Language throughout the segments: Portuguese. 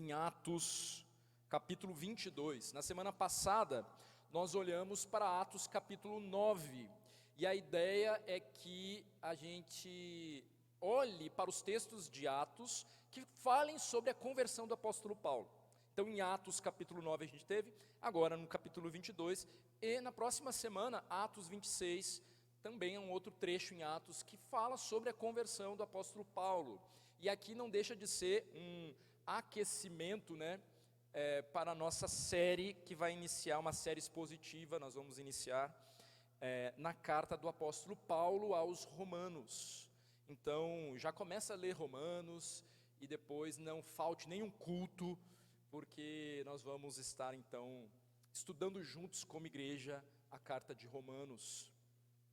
em Atos, capítulo 22. Na semana passada, nós olhamos para Atos, capítulo 9. E a ideia é que a gente olhe para os textos de Atos que falem sobre a conversão do apóstolo Paulo. Então, em Atos, capítulo 9, a gente teve, agora no capítulo 22, e na próxima semana, Atos 26, também é um outro trecho em Atos que fala sobre a conversão do apóstolo Paulo. E aqui não deixa de ser um aquecimento, para a nossa série, que vai iniciar uma série expositiva. Nós vamos iniciar na carta do apóstolo Paulo aos Romanos. Então, já começa a ler Romanos, e depois não falte nenhum culto, porque nós vamos estar, então, estudando juntos como igreja a carta de Romanos.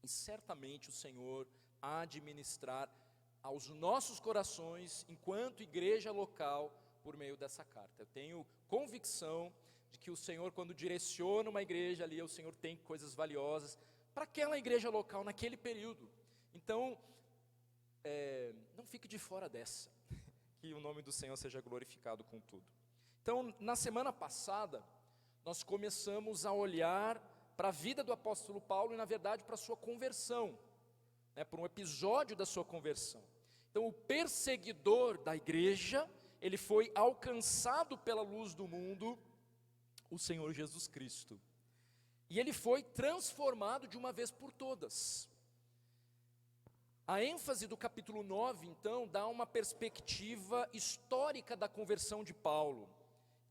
E certamente o Senhor há de ministrar aos nossos corações, enquanto igreja local, por meio dessa carta. Eu tenho convicção de que o Senhor, quando direciona uma igreja ali, o Senhor tem coisas valiosas para aquela igreja local, naquele período. Então, não fique de fora dessa, que o nome do Senhor seja glorificado com tudo. Então, na semana passada, nós começamos a olhar para a vida do apóstolo Paulo e, na verdade, para a sua conversão, para um episódio da sua conversão. Então, o perseguidor da igreja, ele foi alcançado pela luz do mundo, o Senhor Jesus Cristo. E ele foi transformado de uma vez por todas. A ênfase do capítulo 9, então, dá uma perspectiva histórica da conversão de Paulo.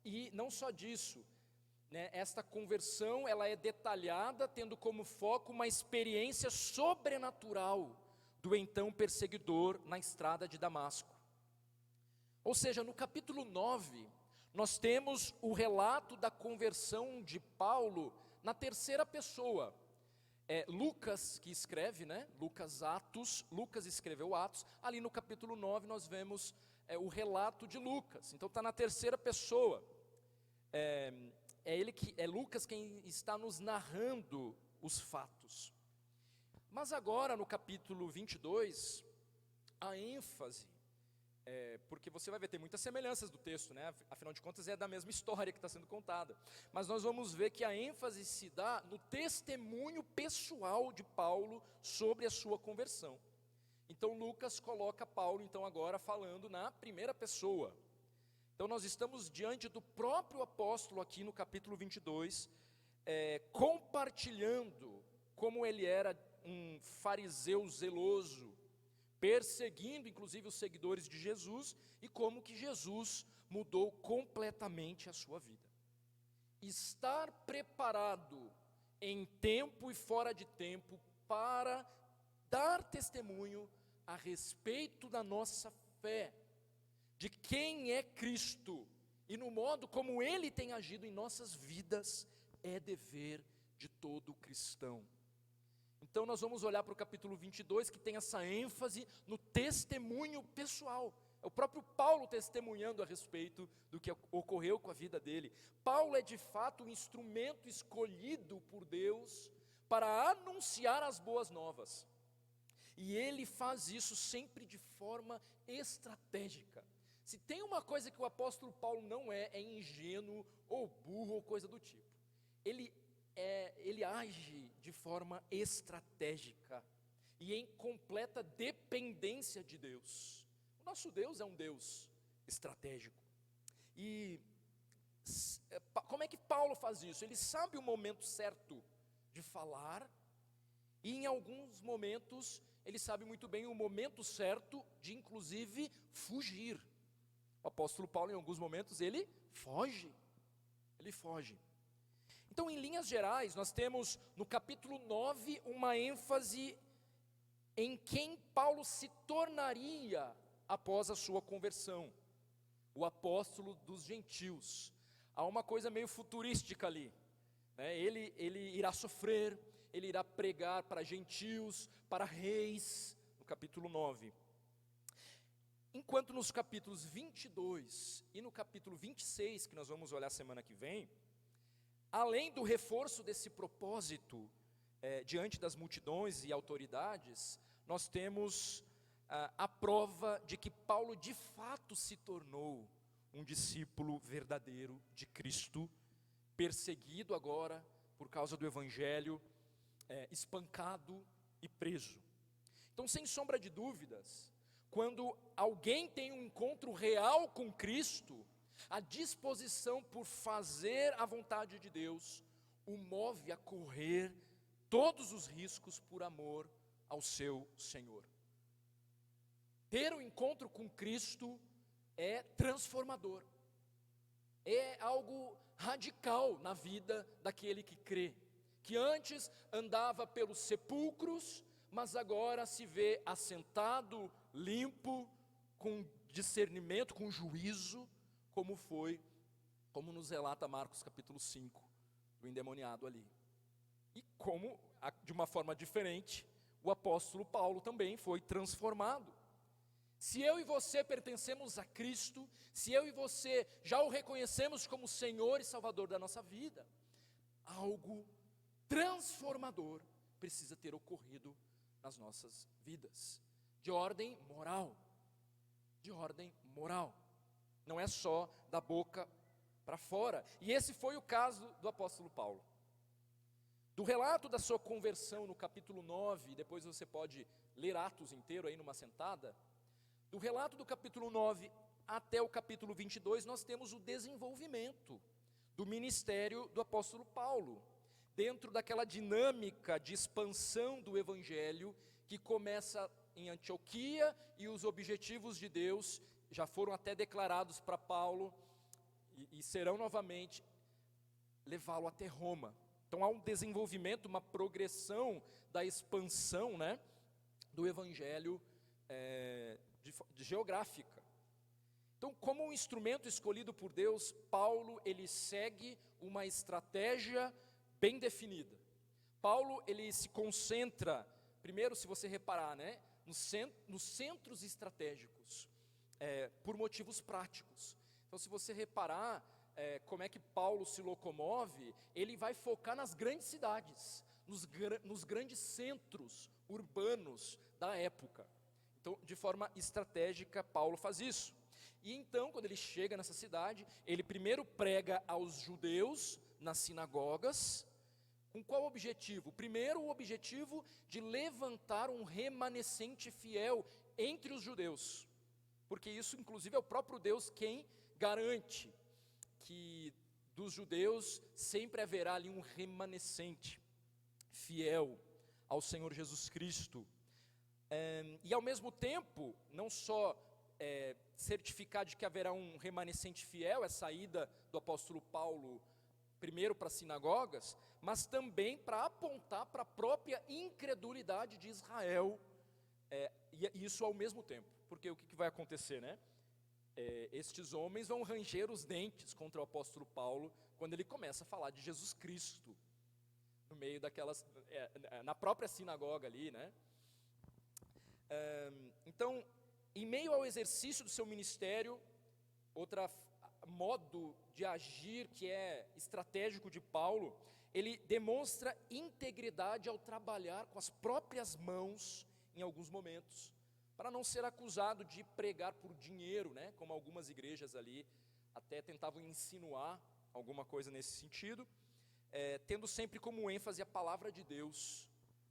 E não só disso, esta conversão, ela é detalhada, tendo como foco uma experiência sobrenatural do então perseguidor na estrada de Damasco. Ou seja, no capítulo 9, nós temos o relato da conversão de Paulo na terceira pessoa. Lucas que escreve, Lucas escreveu Atos. Ali no capítulo 9 nós vemos o relato de Lucas. Então está na terceira pessoa. É Lucas quem está nos narrando os fatos. Mas agora no capítulo 22, a ênfase, porque você vai ver, tem muitas semelhanças do texto, afinal de contas é da mesma história que está sendo contada. Mas nós vamos ver que a ênfase se dá no testemunho pessoal de Paulo sobre a sua conversão. Então Lucas coloca Paulo, então, agora falando na primeira pessoa. Então nós estamos diante do próprio apóstolo aqui no capítulo 22, compartilhando como ele era um fariseu zeloso, perseguindo inclusive os seguidores de Jesus, e como que Jesus mudou completamente a sua vida. Estar preparado em tempo e fora de tempo para dar testemunho a respeito da nossa fé, de quem é Cristo, e no modo como Ele tem agido em nossas vidas, é dever de todo cristão. Então nós vamos olhar para o capítulo 22, que tem essa ênfase no testemunho pessoal. É o próprio Paulo testemunhando a respeito do que ocorreu com a vida dele. Paulo é de fato o instrumento escolhido por Deus para anunciar as boas novas. E ele faz isso sempre de forma estratégica. Se tem uma coisa que o apóstolo Paulo não é ingênuo ou burro ou coisa do tipo. Ele age de forma estratégica e em completa dependência de Deus. O nosso Deus é um Deus estratégico. E como é que Paulo faz isso? Ele sabe o momento certo de falar, e em alguns momentos ele sabe muito bem o momento certo de inclusive fugir. O apóstolo Paulo, em alguns momentos, ele foge. Então, em linhas gerais, nós temos no capítulo 9 uma ênfase em quem Paulo se tornaria após a sua conversão, o apóstolo dos gentios. Há uma coisa meio futurística ali, ele irá sofrer, ele irá pregar para gentios, para reis, no capítulo 9. Enquanto nos capítulos 22 e no capítulo 26, que nós vamos olhar semana que vem, além do reforço desse propósito diante das multidões e autoridades, nós temos a prova de que Paulo de fato se tornou um discípulo verdadeiro de Cristo, perseguido agora por causa do Evangelho, espancado e preso. Então, sem sombra de dúvidas, quando alguém tem um encontro real com Cristo, a disposição por fazer a vontade de Deus o move a correr todos os riscos por amor ao seu Senhor. Ter um encontro com Cristo é transformador, é algo radical na vida daquele que crê, que antes andava pelos sepulcros, mas agora se vê assentado, limpo, com discernimento, com juízo, como nos relata Marcos capítulo 5, do endemoniado ali. E como, de uma forma diferente, o apóstolo Paulo também foi transformado. Se eu e você pertencemos a Cristo, se eu e você já o reconhecemos como Senhor e Salvador da nossa vida, algo transformador precisa ter ocorrido nas nossas vidas, de ordem moral, não é só da boca para fora. E esse foi o caso do apóstolo Paulo. Do relato da sua conversão no capítulo 9, depois você pode ler Atos inteiro aí numa sentada, do relato do capítulo 9 até o capítulo 22, nós temos o desenvolvimento do ministério do apóstolo Paulo, dentro daquela dinâmica de expansão do evangelho que começa em Antioquia, e os objetivos de Deus já foram até declarados para Paulo, e serão novamente levá-lo até Roma. Então há um desenvolvimento, uma progressão da expansão, do evangelho geográfica. Então, como um instrumento escolhido por Deus, Paulo, ele segue uma estratégia bem definida. Paulo, ele se concentra, primeiro, se você reparar, nos centros estratégicos, por motivos práticos. Então, se você reparar como é que Paulo se locomove, ele vai focar nas grandes cidades, nos grandes centros urbanos da época. Então, de forma estratégica, Paulo faz isso. E então, quando ele chega nessa cidade, ele primeiro prega aos judeus nas sinagogas. Com qual objetivo? Primeiro, o objetivo de levantar um remanescente fiel entre os judeus, porque isso, inclusive, é o próprio Deus quem garante que dos judeus sempre haverá ali um remanescente fiel ao Senhor Jesus Cristo. E ao mesmo tempo, não só certificar de que haverá um remanescente fiel, essa ida do apóstolo Paulo primeiro para as sinagogas, mas também para apontar para a própria incredulidade de Israel, e isso ao mesmo tempo, porque o que vai acontecer, estes homens vão ranger os dentes contra o apóstolo Paulo, quando ele começa a falar de Jesus Cristo, no meio daquelas, na própria sinagoga ali, Então, em meio ao exercício do seu ministério, outro modo de agir que é estratégico de Paulo, ele demonstra integridade ao trabalhar com as próprias mãos em alguns momentos, para não ser acusado de pregar por dinheiro, como algumas igrejas ali até tentavam insinuar alguma coisa nesse sentido, tendo sempre como ênfase a palavra de Deus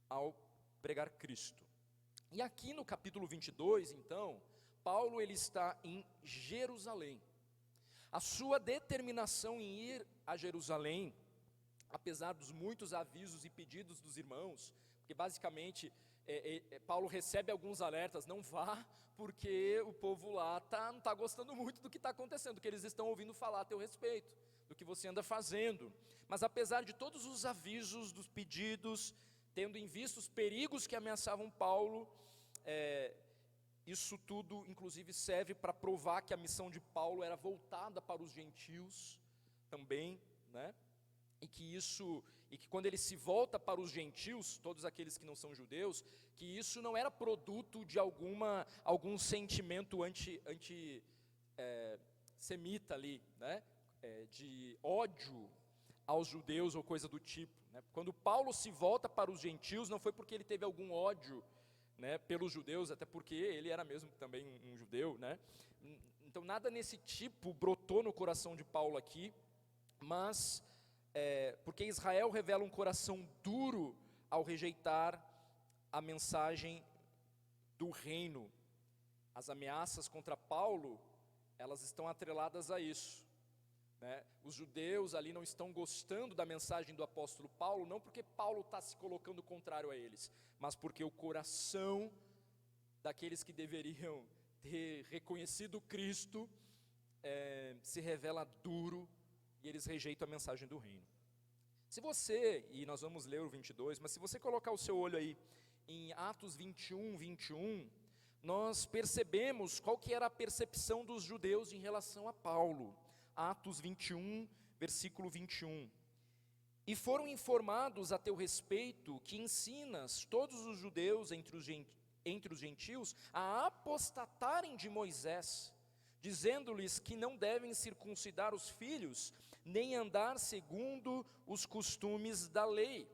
ao pregar Cristo. E aqui no capítulo 22, então, Paulo ele está em Jerusalém. A sua determinação em ir a Jerusalém, apesar dos muitos avisos e pedidos dos irmãos, porque basicamente Paulo recebe alguns alertas, não vá, porque o povo lá não está gostando muito do que está acontecendo, do que eles estão ouvindo falar a teu respeito, do que você anda fazendo. Mas apesar de todos os avisos, dos pedidos, tendo em vista os perigos que ameaçavam Paulo, isso tudo inclusive serve para provar que a missão de Paulo era voltada para os gentios também, e que quando ele se volta para os gentios, todos aqueles que não são judeus, que isso não era produto de algum sentimento semita ali, de ódio aos judeus ou coisa do tipo, Quando Paulo se volta para os gentios, não foi porque ele teve algum ódio, pelos judeus, até porque ele era mesmo também um judeu, Então nada nesse tipo brotou no coração de Paulo aqui, mas porque Israel revela um coração duro ao rejeitar a mensagem do reino. As ameaças contra Paulo, elas estão atreladas a isso, né? Os judeus ali não estão gostando da mensagem do apóstolo Paulo, não porque Paulo está se colocando contrário a eles, mas porque o coração daqueles que deveriam ter reconhecido Cristo se revela duro, e eles rejeitam a mensagem do reino. Se você, e nós vamos ler o 22, mas se você colocar o seu olho aí em Atos 21, nós percebemos qual que era a percepção dos judeus em relação a Paulo. Atos 21, versículo 21. E foram informados a teu respeito que ensinas todos os judeus entre os gentios a apostatarem de Moisés, dizendo-lhes que não devem circuncidar os filhos, nem andar segundo os costumes da lei.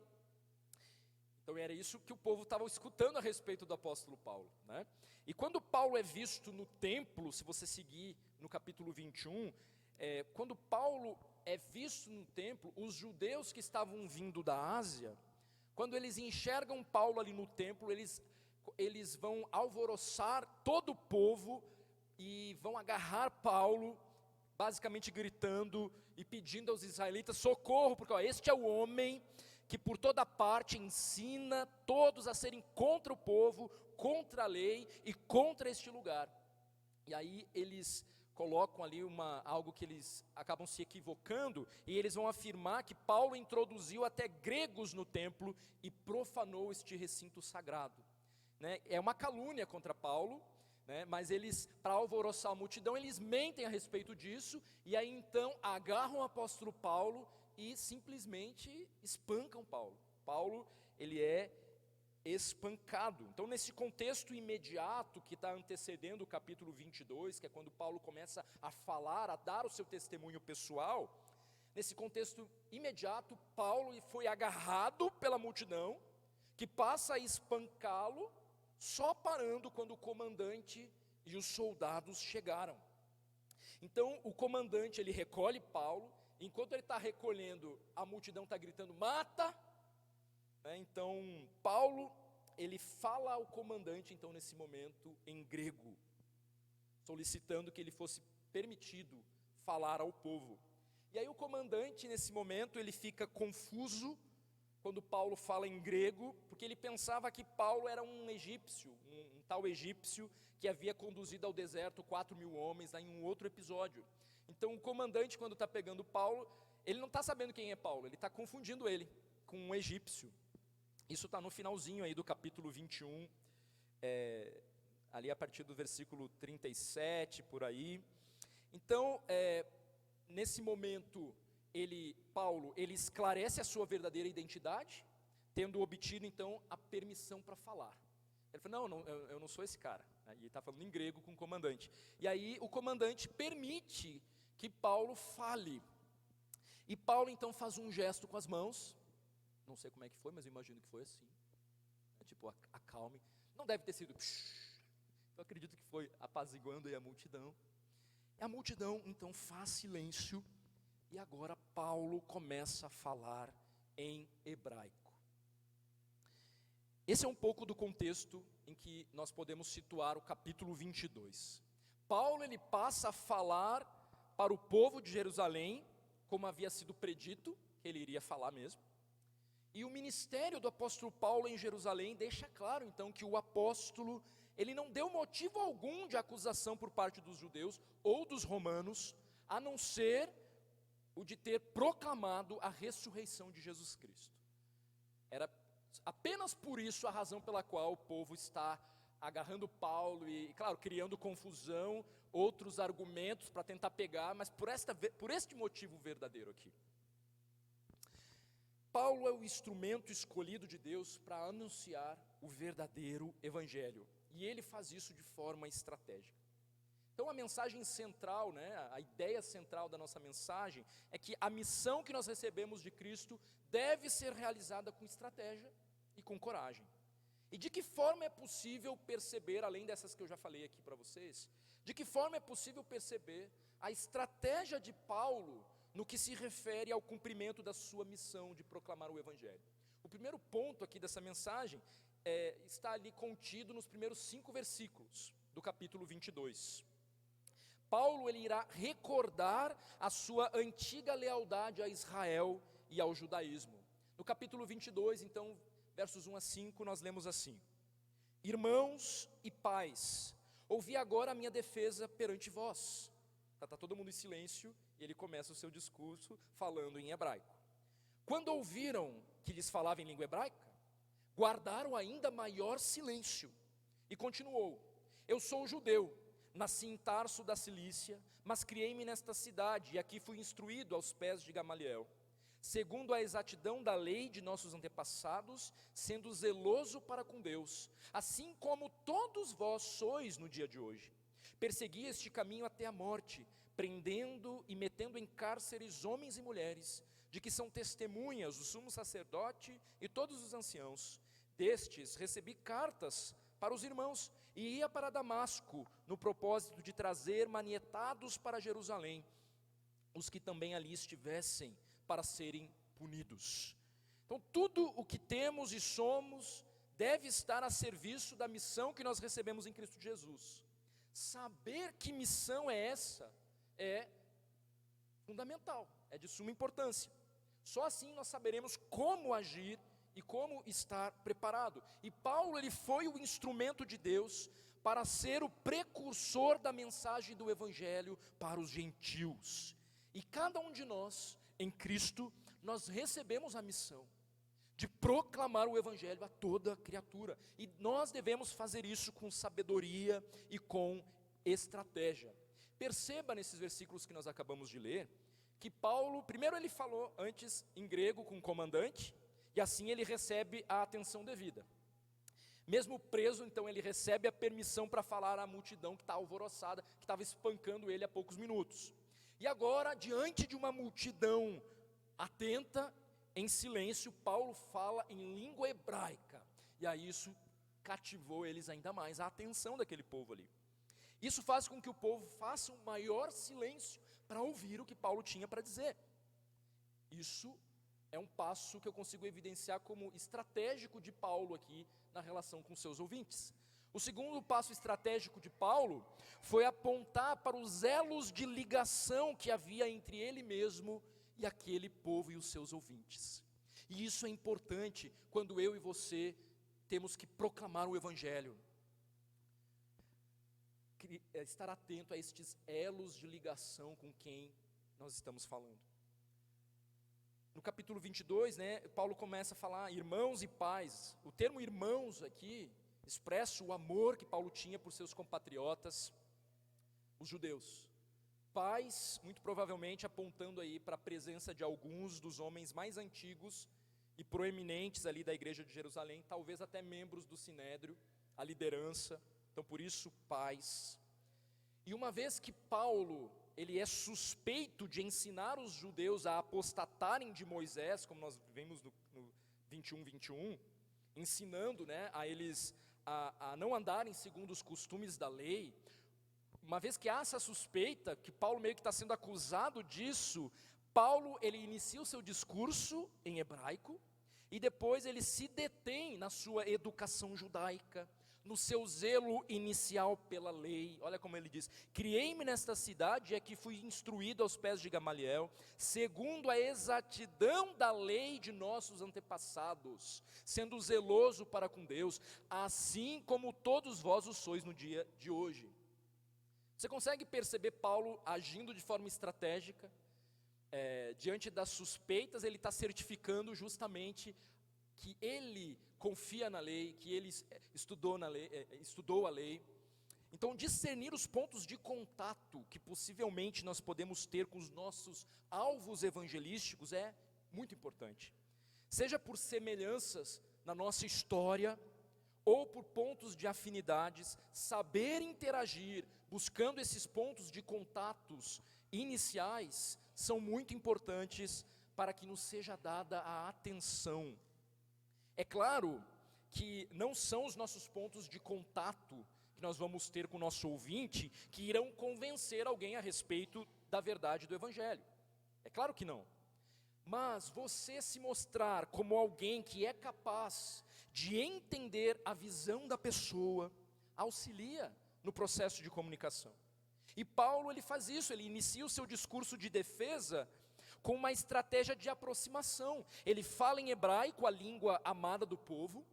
Então era isso que o povo estava escutando a respeito do apóstolo Paulo, né? E quando Paulo é visto no templo, se você seguir no capítulo 21, quando Paulo é visto no templo, os judeus que estavam vindo da Ásia, quando eles enxergam Paulo ali no templo, eles vão alvoroçar todo o povo e vão agarrar Paulo, basicamente gritando e pedindo aos israelitas socorro, porque este é o homem que por toda parte ensina todos a serem contra o povo, contra a lei e contra este lugar. E aí eles colocam ali algo que eles acabam se equivocando, e eles vão afirmar que Paulo introduziu até gregos no templo e profanou este recinto sagrado, né? É uma calúnia contra Paulo, né? Mas eles, para alvoroçar a multidão, eles mentem a respeito disso, e aí então agarram o apóstolo Paulo e simplesmente espancam Paulo. Paulo, ele é espancado. Então nesse contexto imediato que está antecedendo o capítulo 22, que é quando Paulo começa a falar, a dar o seu testemunho pessoal, nesse contexto imediato, Paulo foi agarrado pela multidão, que passa a espancá-lo, só parando quando o comandante e os soldados chegaram. Então o comandante, ele recolhe Paulo, enquanto ele está recolhendo, a multidão está gritando, mata! Então Paulo, ele fala ao comandante, então nesse momento, em grego, solicitando que ele fosse permitido falar ao povo. E aí o comandante, nesse momento, ele fica confuso, quando Paulo fala em grego, porque ele pensava que Paulo era um egípcio, um tal egípcio, que havia conduzido ao deserto 4.000 homens, lá em um outro episódio. Então o comandante, quando está pegando Paulo, ele não está sabendo quem é Paulo, ele está confundindo ele com um egípcio. Isso está no finalzinho aí do capítulo 21, ali a partir do versículo 37, por aí. Então, nesse momento, Paulo, ele esclarece a sua verdadeira identidade, tendo obtido então a permissão para falar. Ele falou, não, eu não sou esse cara, né? E ele está falando em grego com o comandante. E aí o comandante permite que Paulo fale. E Paulo então faz um gesto com as mãos, não sei como é que foi, mas eu imagino que foi assim, tipo, acalme. Não deve ter sido, eu acredito que foi apaziguando aí a multidão. E a multidão então faz silêncio, e agora Paulo começa a falar em hebraico. Esse é um pouco do contexto em que nós podemos situar o capítulo 22. Paulo, ele passa a falar para o povo de Jerusalém, como havia sido predito, que ele iria falar mesmo. E o ministério do apóstolo Paulo em Jerusalém deixa claro então que o apóstolo, ele não deu motivo algum de acusação por parte dos judeus ou dos romanos, a não ser o de ter proclamado a ressurreição de Jesus Cristo. Era apenas por isso a razão pela qual o povo está agarrando Paulo e, claro, criando confusão, outros argumentos para tentar pegar, mas por este motivo verdadeiro aqui. Paulo é o instrumento escolhido de Deus para anunciar o verdadeiro evangelho, e ele faz isso de forma estratégica. Então a mensagem central, a ideia central da nossa mensagem é que a missão que nós recebemos de Cristo deve ser realizada com estratégia e com coragem. E de que forma é possível perceber, além dessas que eu já falei aqui para vocês, De que forma é possível perceber a estratégia de Paulo no que se refere ao cumprimento da sua missão de proclamar o Evangelho? O primeiro ponto aqui dessa mensagem está ali contido nos primeiros 5 versículos do capítulo 22. Paulo ele irá recordar a sua antiga lealdade a Israel e ao judaísmo. No capítulo 22, então, versos 1 a 5, nós lemos assim: Irmãos e pais, ouvi agora a minha defesa perante vós. Está todo mundo em silêncio e ele começa o seu discurso falando em hebraico. Quando ouviram que lhes falava em língua hebraica, guardaram ainda maior silêncio. E continuou: Eu sou judeu, nasci em Tarso da Cilícia, mas criei-me nesta cidade, e aqui fui instruído aos pés de Gamaliel, segundo a exatidão da lei de nossos antepassados, sendo zeloso para com Deus, assim como todos vós sois no dia de hoje. Persegui este caminho até a morte, prendendo e metendo em cárceres homens e mulheres, de que são testemunhas o sumo sacerdote e todos os anciãos. Destes recebi cartas para os irmãos, e ia para Damasco, no propósito de trazer manietados para Jerusalém os que também ali estivessem, para serem punidos. Então tudo o que temos e somos deve estar a serviço da missão que nós recebemos em Cristo Jesus. Saber que missão é essa é fundamental, é de suma importância. Só assim nós saberemos como agir e como estar preparado. E Paulo ele foi o instrumento de Deus para ser o precursor da mensagem do Evangelho para os gentios. E cada um de nós, em Cristo, nós recebemos a missão de proclamar o Evangelho a toda criatura. E nós devemos fazer isso com sabedoria e com estratégia. Perceba nesses versículos que nós acabamos de ler, que Paulo, primeiro ele falou antes em grego com o comandante, e assim ele recebe a atenção devida. Mesmo preso, então ele recebe a permissão para falar à multidão que está alvoroçada, que estava espancando ele há poucos minutos. E agora, diante de uma multidão atenta, em silêncio, Paulo fala em língua hebraica. E aí isso cativou eles ainda mais, a atenção daquele povo ali. Isso faz com que o povo faça um maior silêncio para ouvir o que Paulo tinha para dizer. Isso é um passo que eu consigo evidenciar como estratégico de Paulo aqui na relação com seus ouvintes. O segundo passo estratégico de Paulo foi apontar para os elos de ligação que havia entre ele mesmo e aquele povo e os seus ouvintes. E isso é importante quando eu e você temos que proclamar o Evangelho. Estar atento a estes elos de ligação com quem nós estamos falando. No capítulo 22, Paulo começa a falar irmãos e pais. O termo irmãos aqui expressa o amor que Paulo tinha por seus compatriotas, os judeus. Pais, muito provavelmente apontando aí para a presença de alguns dos homens mais antigos e proeminentes ali da igreja de Jerusalém, talvez até membros do Sinédrio, a liderança. Então por isso pais. E uma vez que Paulo ele é suspeito de ensinar os judeus a apostatarem de Moisés, como nós vemos no 21, ensinando a eles a não andarem segundo os costumes da lei. Uma vez que há essa suspeita, que Paulo meio que está sendo acusado disso, Paulo ele inicia o seu discurso em hebraico, e depois ele se detém na sua educação judaica, no seu zelo inicial pela lei. Olha como ele diz: criei-me nesta cidade, e aqui fui instruído aos pés de Gamaliel, segundo a exatidão da lei de nossos antepassados, sendo zeloso para com Deus, assim como todos vós o sois no dia de hoje. Você consegue perceber Paulo agindo de forma estratégica? Diante das suspeitas, ele está certificando justamente que ele confia na lei, que ele estudou a lei. Então, discernir os pontos de contato que possivelmente nós podemos ter com os nossos alvos evangelísticos é muito importante. Seja por semelhanças na nossa história, ou por pontos de afinidades, saber interagir, buscando esses pontos de contatos iniciais, são muito importantes para que nos seja dada a atenção. É claro que não são os nossos pontos de contato que nós vamos ter com o nosso ouvinte que irão convencer alguém a respeito da verdade do Evangelho. É claro que não. Mas você se mostrar como alguém que é capaz de entender a visão da pessoa, auxilia no processo de comunicação. E Paulo, ele faz isso, ele inicia o seu discurso de defesa com uma estratégia de aproximação. Ele fala em hebraico, a língua amada do povo.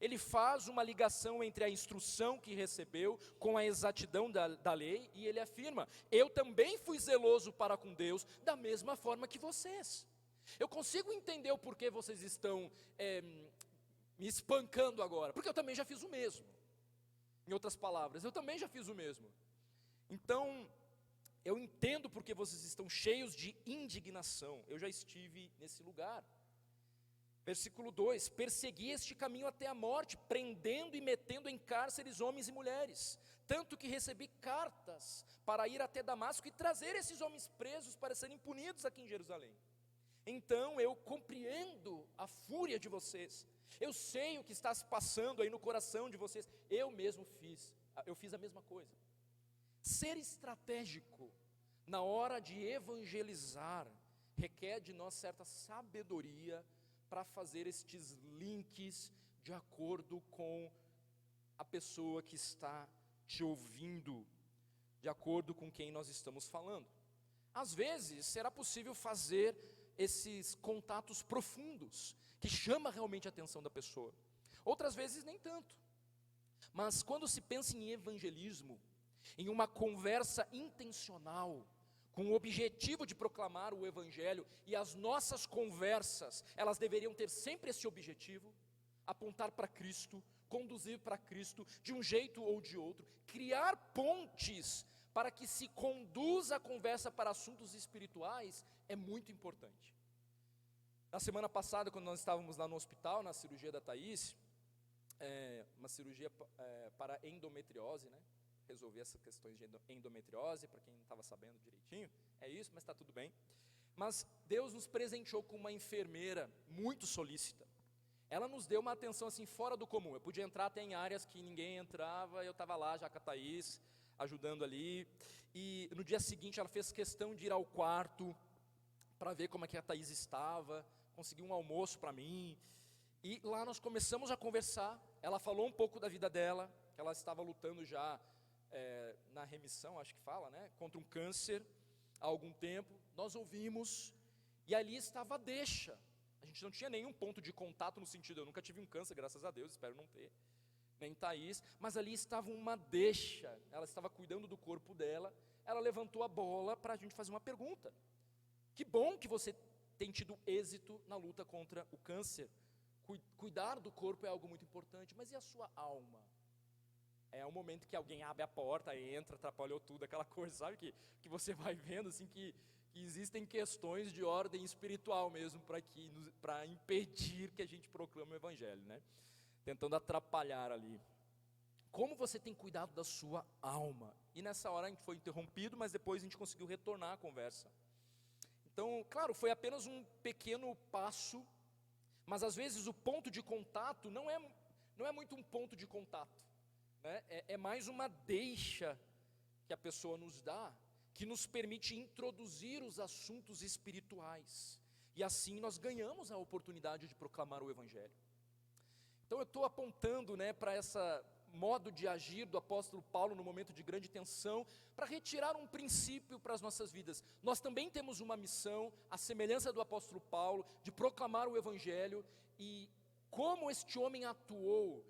Ele faz uma ligação entre a instrução que recebeu com a exatidão da lei, e ele afirma: eu também fui zeloso para com Deus, da mesma forma que vocês. Eu consigo entender o porquê vocês estão me espancando agora, porque eu também já fiz o mesmo. Em outras palavras, eu também já fiz o mesmo. Então, eu entendo porque vocês estão cheios de indignação. Eu já estive nesse lugar. Versículo 2: persegui este caminho até a morte, prendendo e metendo em cárceres homens e mulheres, tanto que recebi cartas para ir até Damasco e trazer esses homens presos para serem punidos aqui em Jerusalém. Então eu compreendo a fúria de vocês, eu sei o que está se passando aí no coração de vocês, eu mesmo fiz a mesma coisa. Ser estratégico na hora de evangelizar requer de nós certa sabedoria para fazer estes links de acordo com a pessoa que está te ouvindo, de acordo com quem nós estamos falando. Às vezes será possível fazer esses contatos profundos, que chama realmente a atenção da pessoa. Outras vezes nem tanto. Mas quando se pensa em evangelismo, em uma conversa intencional, com o objetivo de proclamar o Evangelho, e as nossas conversas, elas deveriam ter sempre esse objetivo, apontar para Cristo, conduzir para Cristo, de um jeito ou de outro, criar pontes para que se conduza a conversa para assuntos espirituais, é muito importante. Na semana passada, quando nós estávamos lá no hospital, na cirurgia da Thaís, uma cirurgia para endometriose, né? Resolver essas questões de endometriose, para quem não estava sabendo direitinho, é isso, mas está tudo bem. Mas Deus nos presenteou com uma enfermeira muito solícita. Ela nos deu uma atenção assim fora do comum. Eu podia entrar até em áreas que ninguém entrava, eu estava lá já com a Thaís, ajudando ali. E no dia seguinte ela fez questão de ir ao quarto, para ver como é que a Thaís estava, conseguiu um almoço para mim. E lá nós começamos a conversar, ela falou um pouco da vida dela, que ela estava lutando já na remissão, acho que fala, né, contra um câncer há algum tempo. Nós ouvimos, e ali estava a deixa. A gente não tinha nenhum ponto de contato no sentido, eu nunca tive um câncer, graças a Deus, espero não ter, nem Thaís, mas ali estava uma deixa, ela estava cuidando do corpo dela, ela levantou a bola para a gente fazer uma pergunta. Que bom que você tem tido êxito na luta contra o câncer, cuidar do corpo é algo muito importante, mas e a sua alma? É um momento que alguém abre a porta, entra, atrapalhou tudo, aquela coisa, sabe, que você vai vendo assim que existem questões de ordem espiritual mesmo para impedir que a gente proclame o Evangelho, né? Tentando atrapalhar ali. Como você tem cuidado da sua alma? E nessa hora a gente foi interrompido, mas depois a gente conseguiu retornar à conversa. Então, claro, foi apenas um pequeno passo, mas às vezes o ponto de contato não é muito um ponto de contato, né? É mais uma deixa que a pessoa nos dá, que nos permite introduzir os assuntos espirituais, e assim nós ganhamos a oportunidade de proclamar o Evangelho. Então eu estou apontando, né, para esse modo de agir do apóstolo Paulo no momento de grande tensão, para retirar um princípio para as nossas vidas. Nós também temos uma missão, à semelhança do apóstolo Paulo, de proclamar o Evangelho, e como este homem atuou,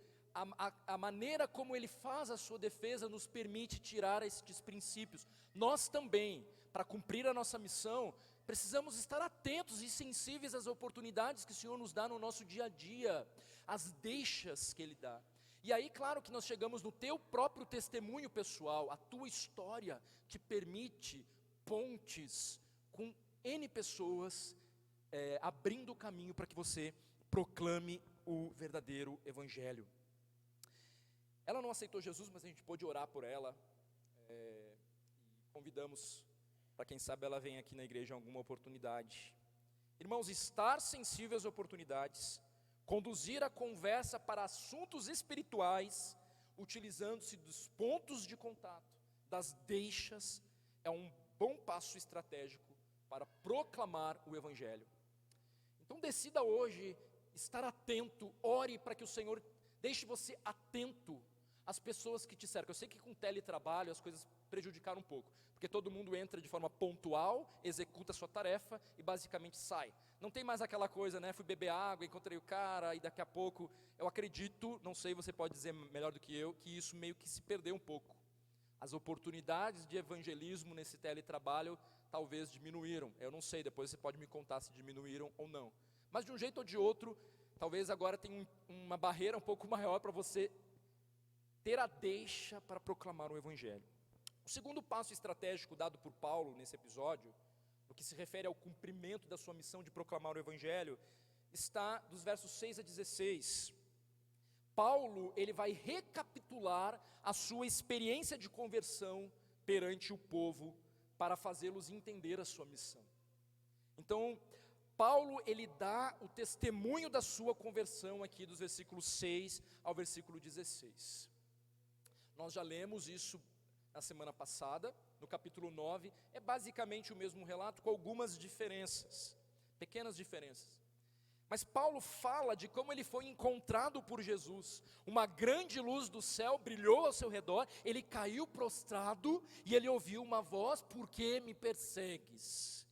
a maneira como ele faz a sua defesa nos permite tirar estes princípios. Nós também, para cumprir a nossa missão, precisamos estar atentos e sensíveis às oportunidades que o Senhor nos dá no nosso dia a dia, às deixas que Ele dá. E aí, claro que nós chegamos no teu próprio testemunho pessoal, a tua história que permite pontes com N pessoas, abrindo o caminho para que você proclame o verdadeiro Evangelho. Ela não aceitou Jesus, mas a gente pôde orar por ela, e convidamos, para quem sabe ela vem aqui na igreja em alguma oportunidade. Irmãos, estar sensível às oportunidades, conduzir a conversa para assuntos espirituais, utilizando-se dos pontos de contato, das deixas, é um bom passo estratégico para proclamar o Evangelho. Então decida hoje estar atento, ore para que o Senhor deixe você atento às pessoas que te cercam. Eu sei que com teletrabalho as coisas prejudicaram um pouco, porque todo mundo entra de forma pontual, executa a sua tarefa e basicamente sai. Não tem mais aquela coisa, né, fui beber água, encontrei o cara e daqui a pouco, eu acredito, não sei, você pode dizer melhor do que eu, que isso meio que se perdeu um pouco. As oportunidades de evangelismo nesse teletrabalho talvez diminuíram. Eu não sei, depois você pode me contar se diminuíram ou não. Mas de um jeito ou de outro, talvez agora tenha uma barreira um pouco maior para você ter a deixa para proclamar o Evangelho. O segundo passo estratégico dado por Paulo nesse episódio, no que se refere ao cumprimento da sua missão de proclamar o Evangelho, está dos versos 6 a 16. Paulo, ele vai recapitular a sua experiência de conversão perante o povo para fazê-los entender a sua missão. Então, Paulo, ele dá o testemunho da sua conversão aqui dos versículos 6 ao versículo 16. Nós já lemos isso na semana passada, no capítulo 9, é basicamente o mesmo relato com algumas diferenças, pequenas diferenças. Mas Paulo fala de como ele foi encontrado por Jesus, uma grande luz do céu brilhou ao seu redor, ele caiu prostrado e ele ouviu uma voz: por que me persegues?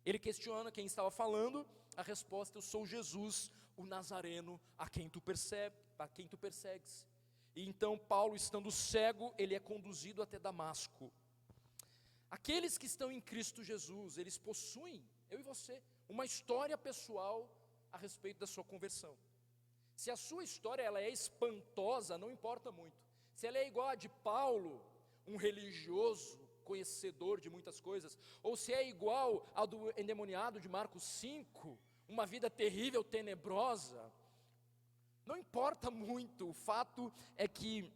Ele questiona quem estava falando, a resposta: eu sou Jesus, o Nazareno, a quem tu persegues. E então Paulo, estando cego, ele é conduzido até Damasco. Aqueles que estão em Cristo Jesus, eles possuem, eu e você, uma história pessoal a respeito da sua conversão. Se a sua história ela é espantosa, não importa muito. Se ela é igual a de Paulo, um religioso, conhecedor de muitas coisas, ou se é igual ao do endemoniado de Marcos 5, uma vida terrível, tenebrosa, não importa muito. O fato é que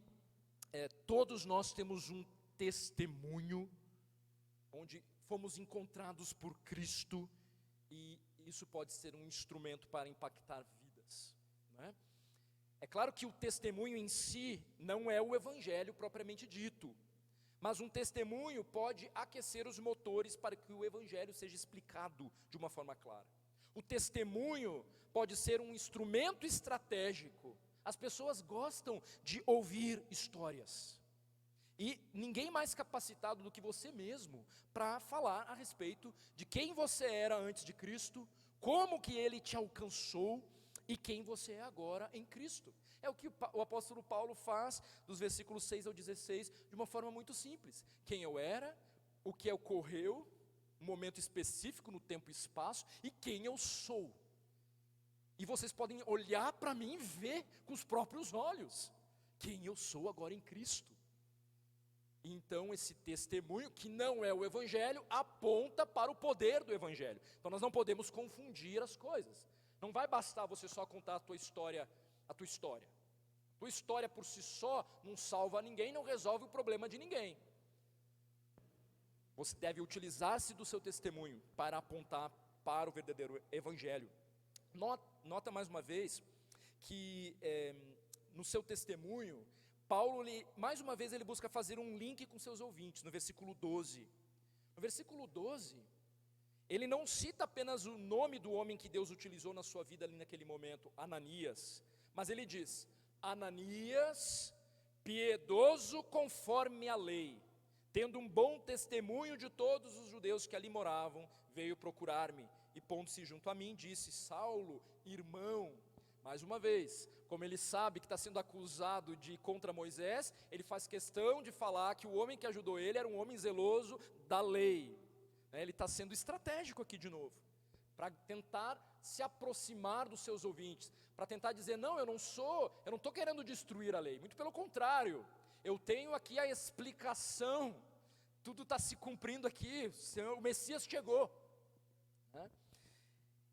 todos nós temos um testemunho, onde fomos encontrados por Cristo, e isso pode ser um instrumento para impactar vidas, não é? É claro que o testemunho em si não é o Evangelho propriamente dito, mas um testemunho pode aquecer os motores para que o Evangelho seja explicado de uma forma clara. O testemunho pode ser um instrumento estratégico. As pessoas gostam de ouvir histórias, e ninguém mais capacitado do que você mesmo para falar a respeito de quem você era antes de Cristo, como que Ele te alcançou e quem você é agora em Cristo. É o que o apóstolo Paulo faz dos versículos 6 ao 16 de uma forma muito simples. Quem eu era, o que ocorreu, um momento específico no tempo e espaço, e quem eu sou. E vocês podem olhar para mim e ver com os próprios olhos quem eu sou agora em Cristo. Então esse testemunho, que não é o Evangelho, aponta para o poder do Evangelho. Então nós não podemos confundir as coisas. Não vai bastar você só contar a tua história. Tua história por si só não salva ninguém, não resolve o problema de ninguém. Você deve utilizar-se do seu testemunho para apontar para o verdadeiro Evangelho. Nota mais uma vez que no seu testemunho, Paulo, mais uma vez, ele busca fazer um link com seus ouvintes, no versículo 12. No versículo 12, ele não cita apenas o nome do homem que Deus utilizou na sua vida ali naquele momento, Ananias, mas ele diz: Ananias, piedoso conforme a lei, tendo um bom testemunho de todos os judeus que ali moravam, veio procurar-me, e pondo-se junto a mim, disse: Saulo, irmão. Mais uma vez, como ele sabe que está sendo acusado de contra Moisés, ele faz questão de falar que o homem que ajudou ele era um homem zeloso da lei. Ele está sendo estratégico aqui de novo, para tentar se aproximar dos seus ouvintes, para tentar dizer: não, eu não estou querendo destruir a lei, muito pelo contrário, eu tenho aqui a explicação, tudo está se cumprindo aqui, o Messias chegou, né?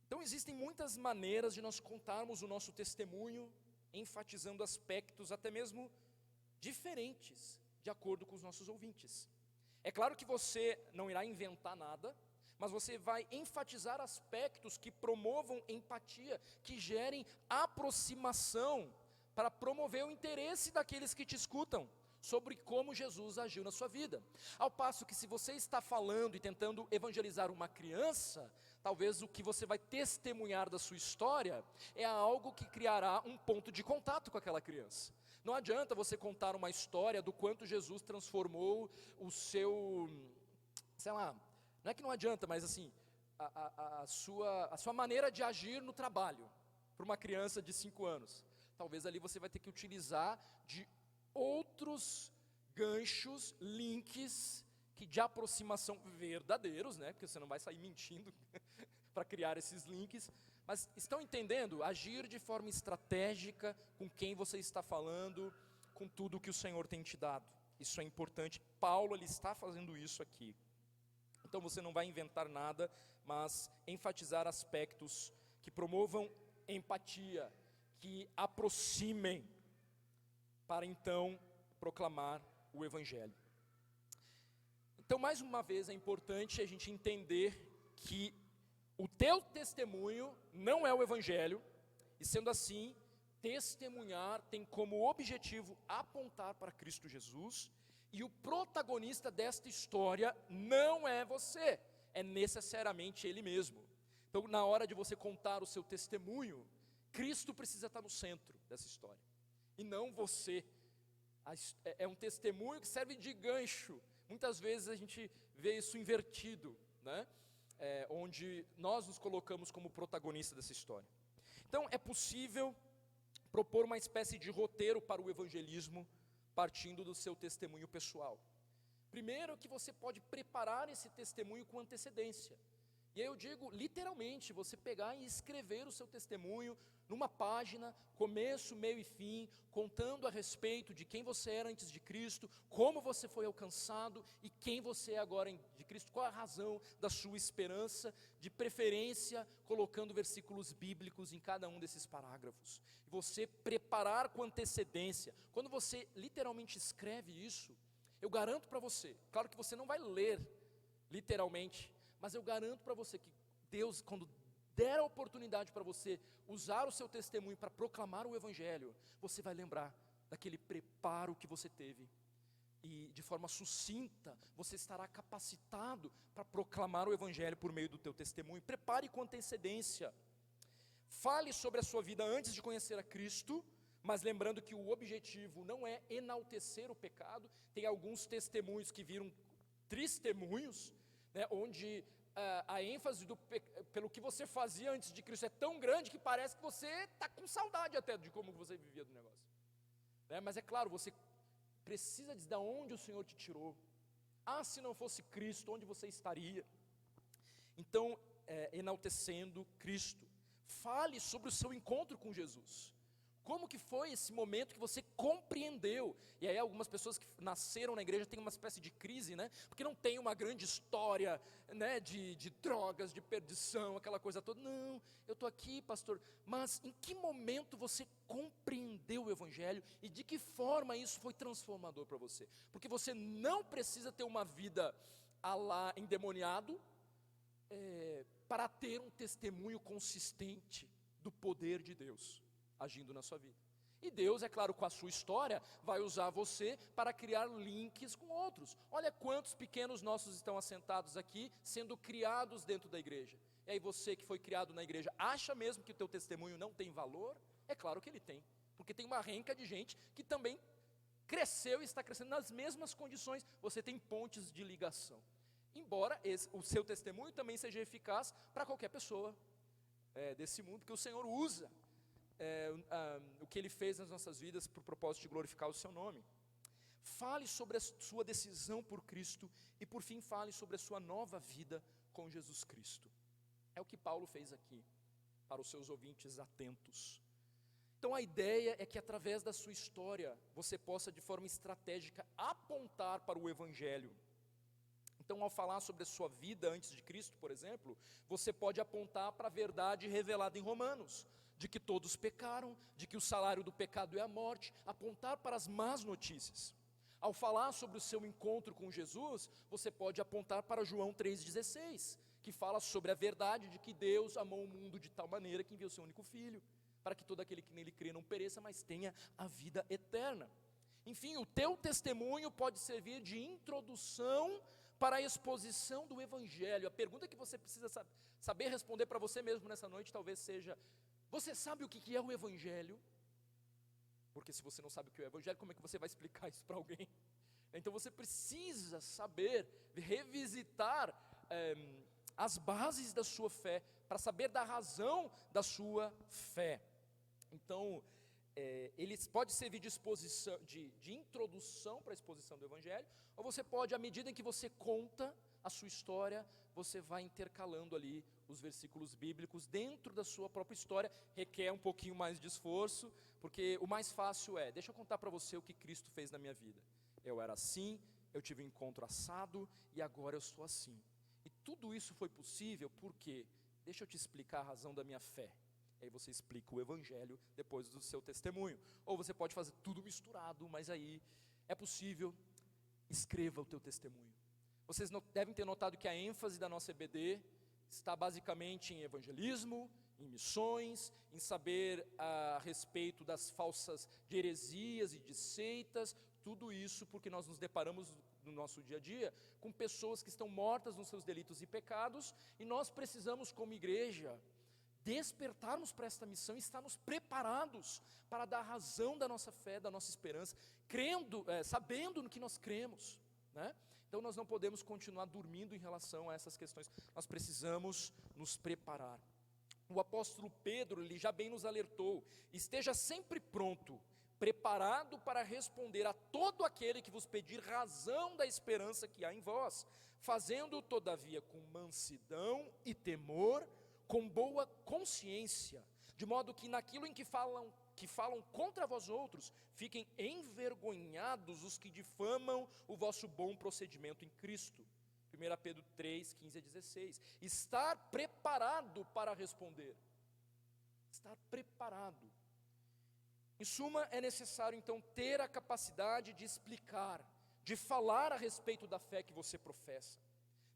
Então existem muitas maneiras de nós contarmos o nosso testemunho, enfatizando aspectos até mesmo diferentes, de acordo com os nossos ouvintes. É claro que você não irá inventar nada, mas você vai enfatizar aspectos que promovam empatia, que gerem aproximação, para promover o interesse daqueles que te escutam sobre como Jesus agiu na sua vida. Ao passo que, se você está falando e tentando evangelizar uma criança, talvez o que você vai testemunhar da sua história é algo que criará um ponto de contato com aquela criança. Não adianta você contar uma história do quanto Jesus transformou o seu, sei lá, não é que não adianta, mas assim, a sua maneira de agir no trabalho, para uma criança de 5 anos. Talvez ali você vai ter que utilizar de outros ganchos, links, de aproximação verdadeiros, né? Porque você não vai sair mentindo para criar esses links. Mas estão entendendo? Agir de forma estratégica com quem você está falando, com tudo que o Senhor tem te dado. Isso é importante. Paulo, ele está fazendo isso aqui. Então você não vai inventar nada, mas enfatizar aspectos que promovam empatia, que aproximem, para então proclamar o Evangelho. Então, mais uma vez, é importante a gente entender que o teu testemunho não é o Evangelho, e sendo assim, testemunhar tem como objetivo apontar para Cristo Jesus, e o protagonista desta história não é você, é necessariamente Ele mesmo. Então, na hora de você contar o seu testemunho, Cristo precisa estar no centro dessa história, e não você. É um testemunho que serve de gancho. Muitas vezes a gente vê isso invertido, né? Onde nós nos colocamos como protagonista dessa história. Então é possível propor uma espécie de roteiro para o evangelismo, partindo do seu testemunho pessoal. Primeiro, que você pode preparar esse testemunho com antecedência. E aí eu digo literalmente, você pegar e escrever o seu testemunho numa página, começo, meio e fim, contando a respeito de quem você era antes de Cristo, como você foi alcançado e quem você é agora de Cristo, qual a razão da sua esperança, de preferência colocando versículos bíblicos em cada um desses parágrafos. E você preparar com antecedência. Quando você literalmente escreve isso, eu garanto para você, claro que você não vai ler literalmente, mas eu garanto para você que Deus, quando der a oportunidade para você usar o seu testemunho para proclamar o Evangelho, você vai lembrar daquele preparo que você teve. E de forma sucinta, você estará capacitado para proclamar o Evangelho por meio do teu testemunho. Prepare com antecedência. Fale sobre a sua vida antes de conhecer a Cristo, mas lembrando que o objetivo não é enaltecer o pecado. Tem alguns testemunhos que viram testemunhos, né, onde a ênfase pelo que você fazia antes de Cristo é tão grande que parece que você está com saudade até de como você vivia do negócio, né? Mas é claro, você precisa dizer de onde o Senhor te tirou. Se não fosse Cristo, onde você estaria? Então, enaltecendo Cristo. Fale sobre o seu encontro com Jesus. Como que foi esse momento que você compreendeu? E aí algumas pessoas que nasceram na igreja têm uma espécie de crise, né? Porque não tem uma grande história, né, de drogas, de perdição, aquela coisa toda. Não, eu estou aqui, pastor, mas em que momento você compreendeu o Evangelho e de que forma isso foi transformador para você? Porque você não precisa ter uma vida a lá endemoniado para ter um testemunho consistente do poder de Deus agindo na sua vida. E Deus, é claro, com a sua história, vai usar você para criar links com outros. Olha quantos pequenos nossos estão assentados aqui, sendo criados dentro da igreja. E aí você que foi criado na igreja, acha mesmo que o teu testemunho não tem valor? É claro que ele tem, porque tem uma renca de gente que também cresceu e está crescendo nas mesmas condições. Você tem pontes de ligação. Embora o seu testemunho também seja eficaz para qualquer pessoa desse mundo, que o Senhor usa o que Ele fez nas nossas vidas para o propósito de glorificar o seu nome. Fale sobre a sua decisão por Cristo e por fim fale sobre a sua nova vida com Jesus Cristo. É o que Paulo fez aqui, para os seus ouvintes atentos. Então a ideia é que através da sua história, você possa de forma estratégica apontar para o Evangelho. Então, ao falar sobre a sua vida antes de Cristo, por exemplo, você pode apontar para a verdade revelada em Romanos, de que todos pecaram, de que o salário do pecado é a morte, apontar para as más notícias. Ao falar sobre o seu encontro com Jesus, você pode apontar para João 3,16, que fala sobre a verdade de que Deus amou o mundo de tal maneira que enviou seu único filho, para que todo aquele que nele crê não pereça, mas tenha a vida eterna. Enfim, o teu testemunho pode servir de introdução para a exposição do Evangelho. A pergunta que você precisa saber responder para você mesmo nessa noite talvez seja: você sabe o que é o Evangelho? Porque se você não sabe o que é o Evangelho, como é que você vai explicar isso para alguém? Então você precisa saber revisitar as bases da sua fé, para saber da razão da sua fé. Então, ele pode servir de exposição, de introdução para a exposição do Evangelho, ou você pode, à medida em que você conta a sua história, você vai intercalando ali os versículos bíblicos dentro da sua própria história. Requer um pouquinho mais de esforço, porque o mais fácil deixa eu contar para você o que Cristo fez na minha vida. Eu era assim, eu tive um encontro assado, e agora eu sou assim. E tudo isso foi possível porque, deixa eu te explicar a razão da minha fé. Aí você explica o Evangelho depois do seu testemunho. Ou você pode fazer tudo misturado, mas aí é possível. Escreva o teu testemunho. Vocês devem ter notado que a ênfase da nossa EBD está basicamente em evangelismo, em missões, em saber a respeito das falsas de heresias e de seitas. Tudo isso porque nós nos deparamos no nosso dia a dia com pessoas que estão mortas nos seus delitos e pecados, e nós precisamos, como igreja, despertarmos para esta missão e estarmos preparados para dar razão da nossa fé, da nossa esperança, crendo, sabendo no que nós cremos, né? Então nós não podemos continuar dormindo em relação a essas questões, nós precisamos nos preparar. O apóstolo Pedro, ele já bem nos alertou: esteja sempre pronto, preparado para responder a todo aquele que vos pedir razão da esperança que há em vós, fazendo todavia com mansidão e temor, com boa consciência, de modo que naquilo em que falam contra vós outros, fiquem envergonhados os que difamam o vosso bom procedimento em Cristo. 1 Pedro 3, 15 a 16. Estar preparado para responder. Estar preparado. Em suma, é necessário então ter a capacidade de explicar, de falar a respeito da fé que você professa.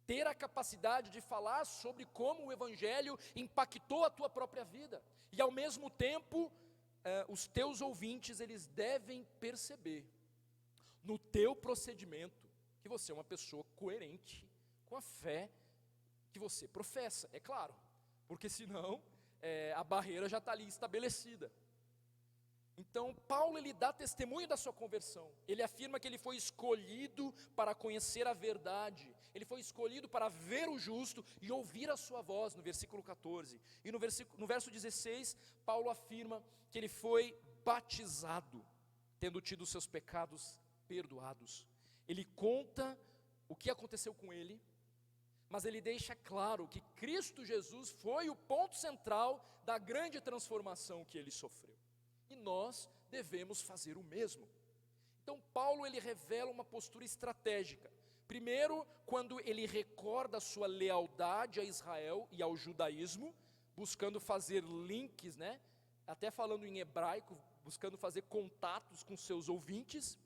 Ter a capacidade de falar sobre como o Evangelho impactou a tua própria vida. E ao mesmo tempo, os teus ouvintes, eles devem perceber no teu procedimento que você é uma pessoa coerente com a fé que você professa, é claro, porque senão a barreira já está ali estabelecida. Então Paulo, ele dá testemunho da sua conversão. Ele afirma que ele foi escolhido para conhecer a verdade, ele foi escolhido para ver o justo e ouvir a sua voz, no versículo 14. E no verso 16, Paulo afirma que ele foi batizado, tendo tido os seus pecados perdoados. Ele conta o que aconteceu com ele, mas ele deixa claro que Cristo Jesus foi o ponto central da grande transformação que ele sofreu. E nós devemos fazer o mesmo. Então Paulo, ele revela uma postura estratégica. Primeiro, quando ele recorda a sua lealdade a Israel e ao judaísmo, buscando fazer links, até falando em hebraico, buscando fazer contatos com seus ouvintes.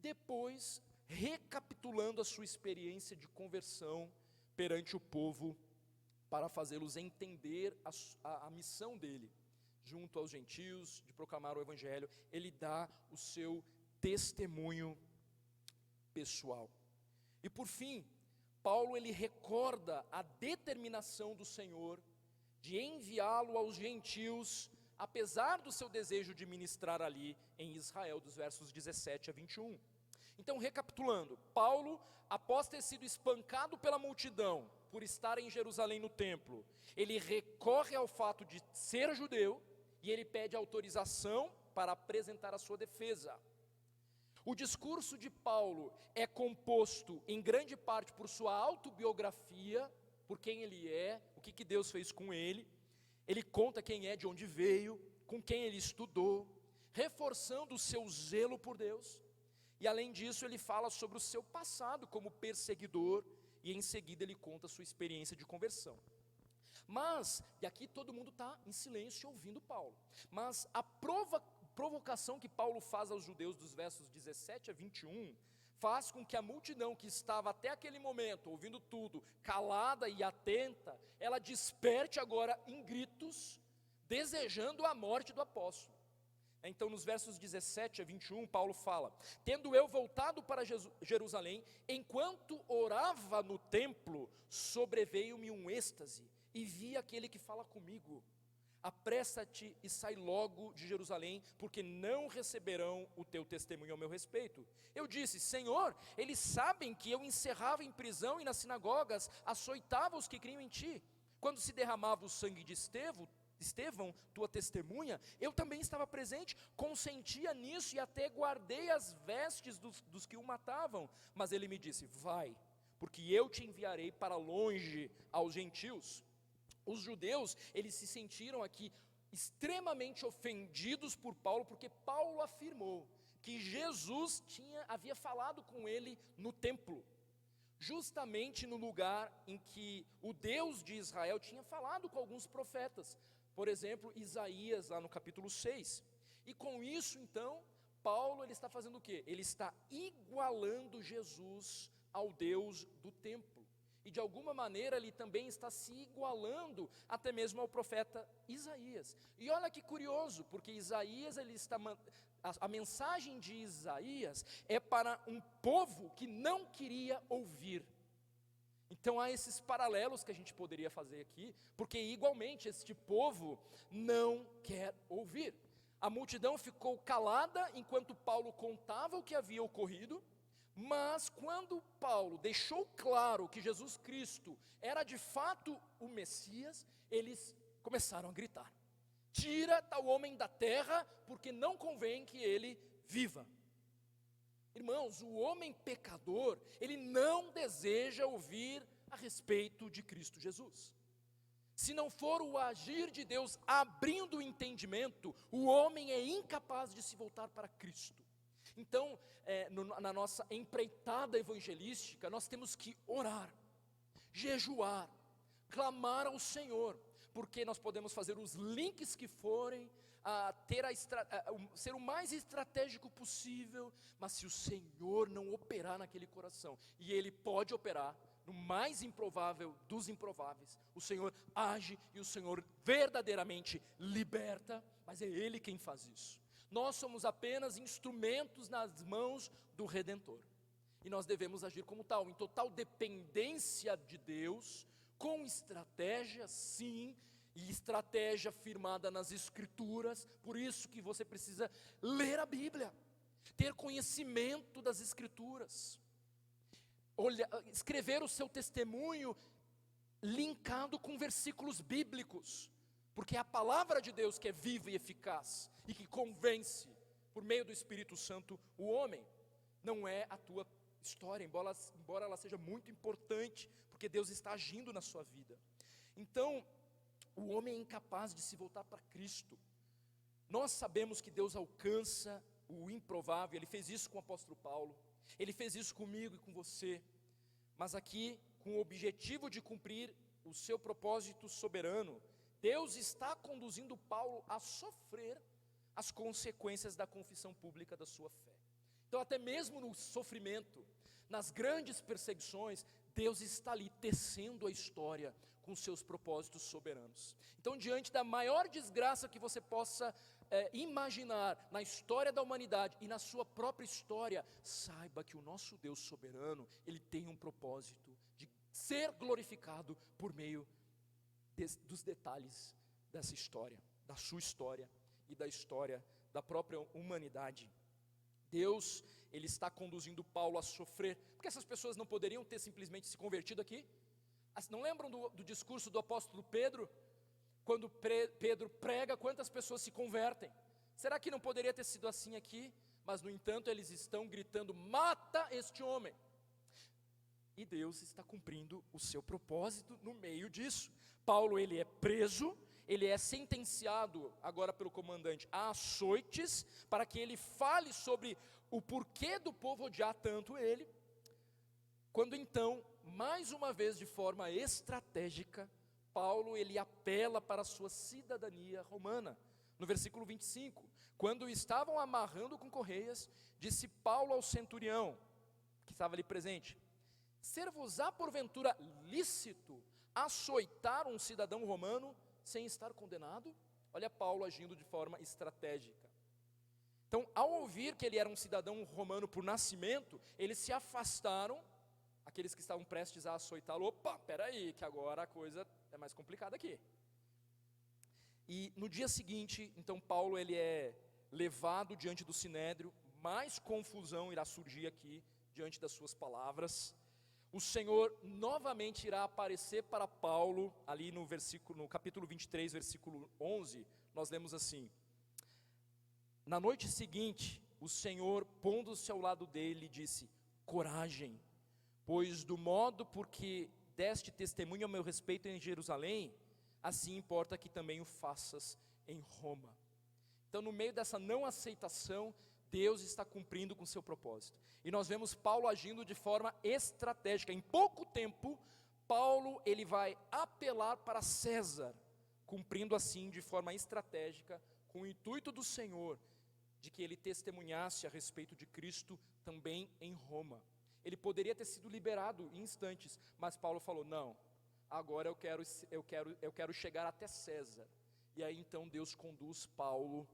Depois, recapitulando a sua experiência de conversão perante o povo, para fazê-los entender a missão dele junto aos gentios, de proclamar o Evangelho. Ele dá o seu testemunho pessoal. E por fim, Paulo, ele recorda a determinação do Senhor de enviá-lo aos gentios, apesar do seu desejo de ministrar ali em Israel, dos versos 17 a 21. Então, recapitulando, Paulo, após ter sido espancado pela multidão por estar em Jerusalém no templo, ele recorre ao fato de ser judeu, e ele pede autorização para apresentar a sua defesa. O discurso de Paulo é composto em grande parte por sua autobiografia, por quem ele é, o que Deus fez com ele. Ele conta quem é, de onde veio, com quem ele estudou, reforçando o seu zelo por Deus. E além disso, ele fala sobre o seu passado como perseguidor, e em seguida ele conta a sua experiência de conversão. Mas, e aqui todo mundo está em silêncio ouvindo Paulo, mas a provocação que Paulo faz aos judeus dos versos 17 a 21, faz com que a multidão que estava até aquele momento, ouvindo tudo, calada e atenta, ela desperte agora em gritos, desejando a morte do apóstolo. Então, nos versos 17 a 21, Paulo fala: tendo eu voltado para Jerusalém, enquanto orava no templo, sobreveio-me um êxtase, e vi aquele que fala comigo: apressa-te e sai logo de Jerusalém, porque não receberão o teu testemunho ao meu respeito. Eu disse: Senhor, eles sabem que eu encerrava em prisão e nas sinagogas açoitava os que criam em ti. Quando se derramava o sangue de Estevão, tua testemunha, eu também estava presente, consentia nisso e até guardei as vestes dos que o matavam. Mas ele me disse: vai, porque eu te enviarei para longe aos gentios. Os judeus, eles se sentiram aqui extremamente ofendidos por Paulo, porque Paulo afirmou que Jesus havia falado com ele no templo, justamente no lugar em que o Deus de Israel tinha falado com alguns profetas, por exemplo, Isaías, lá no capítulo 6. E com isso, então, Paulo ele está fazendo o quê? Ele está igualando Jesus ao Deus do templo. E de alguma maneira ele também está se igualando até mesmo ao profeta Isaías. E olha que curioso, porque Isaías a mensagem de Isaías é para um povo que não queria ouvir. Então há esses paralelos que a gente poderia fazer aqui, porque igualmente este povo não quer ouvir. A multidão ficou calada enquanto Paulo contava o que havia ocorrido. Mas quando Paulo deixou claro que Jesus Cristo era de fato o Messias, eles começaram a gritar: tira tal homem da terra, porque não convém que ele viva. Irmãos, o homem pecador, ele não deseja ouvir a respeito de Cristo Jesus. Se não for o agir de Deus abrindo o entendimento, o homem é incapaz de se voltar para Cristo. Então, na nossa empreitada evangelística, nós temos que orar, jejuar, clamar ao Senhor, porque nós podemos fazer os links que forem, ser o mais estratégico possível, mas se o Senhor não operar naquele coração, e Ele pode operar no mais improvável dos improváveis, o Senhor age e o Senhor verdadeiramente liberta, mas é Ele quem faz isso. Nós somos apenas instrumentos nas mãos do Redentor, e nós devemos agir como tal, em total dependência de Deus, com estratégia, sim, e estratégia firmada nas Escrituras. Por isso que você precisa ler a Bíblia, ter conhecimento das Escrituras, escrever o seu testemunho linkado com versículos bíblicos, porque é a palavra de Deus que é viva e eficaz, e que convence, por meio do Espírito Santo, o homem. Não é a tua história, embora ela seja muito importante, porque Deus está agindo na sua vida. Então, o homem é incapaz de se voltar para Cristo. Nós sabemos que Deus alcança o improvável. Ele fez isso com o apóstolo Paulo, Ele fez isso comigo e com você, mas aqui, com o objetivo de cumprir o seu propósito soberano, Deus está conduzindo Paulo a sofrer as consequências da confissão pública da sua fé. Então, até mesmo no sofrimento, nas grandes perseguições, Deus está ali tecendo a história com seus propósitos soberanos. Então, diante da maior desgraça que você possa imaginar na história da humanidade e na sua própria história, saiba que o nosso Deus soberano, Ele tem um propósito de ser glorificado por meio dos detalhes dessa história, da sua história e da história da própria humanidade. Deus, Ele está conduzindo Paulo a sofrer, porque essas pessoas não poderiam ter simplesmente se convertido aqui. Não lembram do discurso do apóstolo Pedro? Quando Pedro prega, quantas pessoas se convertem? Será que não poderia ter sido assim aqui? Mas no entanto eles estão gritando: mata este homem! E Deus está cumprindo o seu propósito no meio disso. Paulo, ele é preso, ele é sentenciado agora pelo comandante a açoites, para que ele fale sobre o porquê do povo odiar tanto ele. Quando então, mais uma vez de forma estratégica, Paulo ele apela para a sua cidadania romana. No versículo 25, quando estavam amarrando com correias, disse Paulo ao centurião, que estava ali presente: ser-vos-á porventura lícito açoitar um cidadão romano sem estar condenado? Olha Paulo agindo de forma estratégica. Então, ao ouvir que ele era um cidadão romano por nascimento, eles se afastaram, aqueles que estavam prestes a açoitá-lo. Opa, peraí, que agora a coisa é mais complicada aqui. E no dia seguinte, então Paulo ele é levado diante do sinédrio, mais confusão irá surgir aqui diante das suas palavras. O Senhor novamente irá aparecer para Paulo, ali no capítulo 23, versículo 11, nós lemos assim: na noite seguinte, o Senhor, pondo-se ao lado dele, disse: coragem, pois do modo por que deste testemunho a meu respeito em Jerusalém, assim importa que também o faças em Roma. Então, no meio dessa não aceitação, Deus está cumprindo com seu propósito. E nós vemos Paulo agindo de forma estratégica. Em pouco tempo, Paulo ele vai apelar para César, cumprindo assim de forma estratégica, com o intuito do Senhor, de que ele testemunhasse a respeito de Cristo também em Roma. Ele poderia ter sido liberado em instantes, mas Paulo falou: não, agora eu quero chegar até César. E aí então Deus conduz Paulo,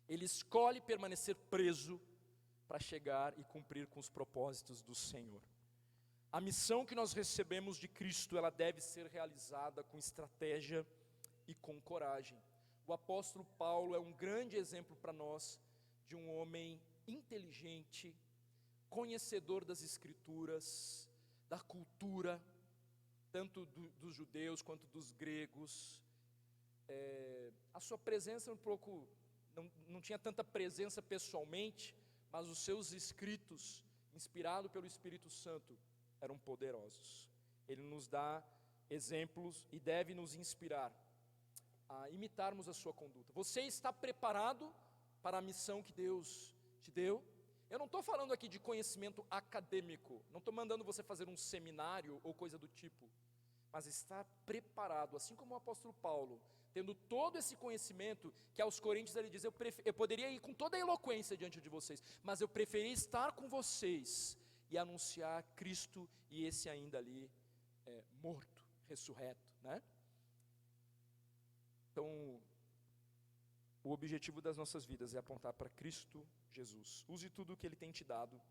ele escolhe permanecer preso para chegar e cumprir com os propósitos do Senhor. A missão que nós recebemos de Cristo, ela deve ser realizada com estratégia e com coragem. O apóstolo Paulo é um grande exemplo para nós de um homem inteligente, conhecedor das Escrituras, da cultura, tanto dos judeus quanto dos gregos. A sua presença não tinha tanta presença pessoalmente, mas os seus escritos, inspirados pelo Espírito Santo, eram poderosos. Ele nos dá exemplos e deve nos inspirar a imitarmos a sua conduta. Você está preparado para a missão que Deus te deu? Eu não estou falando aqui de conhecimento acadêmico, não estou mandando você fazer um seminário ou coisa do tipo, mas estar preparado, assim como o apóstolo Paulo, tendo todo esse conhecimento, que aos Coríntios ele diz: eu poderia ir com toda a eloquência diante de vocês, mas eu preferi estar com vocês e anunciar Cristo, e esse ainda ali morto, ressurreto, né? Então, o objetivo das nossas vidas é apontar para Cristo Jesus. Use tudo o que Ele tem te dado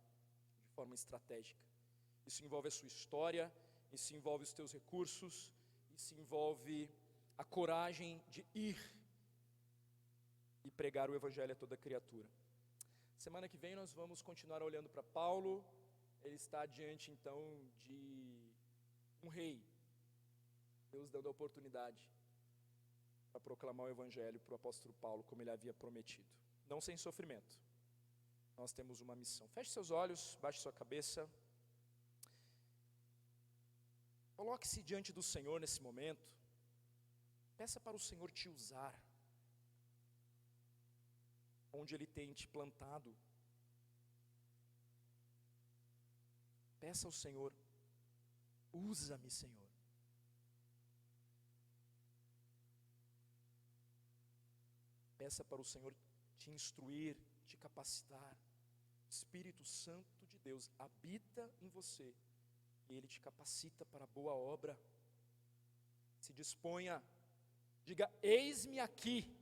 de forma estratégica. Isso envolve a sua história, isso envolve os teus recursos, isso envolve a coragem de ir e pregar o Evangelho a toda criatura. Semana que vem nós vamos continuar olhando para Paulo. Ele está diante então de um rei, Deus dando a oportunidade para proclamar o Evangelho para o apóstolo Paulo, como ele havia prometido, não sem sofrimento. Nós temos uma missão. Feche seus olhos, baixe sua cabeça, coloque-se diante do Senhor nesse momento, peça para o Senhor te usar, onde Ele tem te plantado. Peça ao Senhor: usa-me, Senhor. Peça para o Senhor te instruir, te capacitar. O Espírito Santo de Deus habita em você e Ele te capacita para a boa obra. Se disponha, diga: eis-me aqui.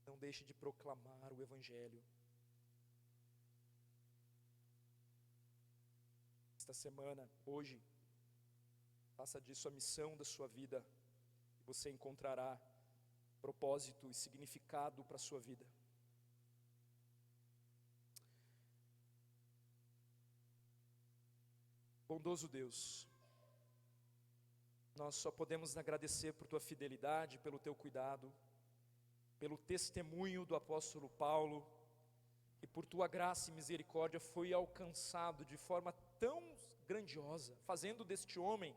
Não deixe de proclamar o Evangelho. Esta semana, hoje, faça disso a missão da sua vida, e você encontrará propósito e significado para a sua vida. Bondoso Deus, nós só podemos agradecer por Tua fidelidade, pelo Teu cuidado, pelo testemunho do apóstolo Paulo, que por Tua graça e misericórdia foi alcançado de forma tão grandiosa, fazendo deste homem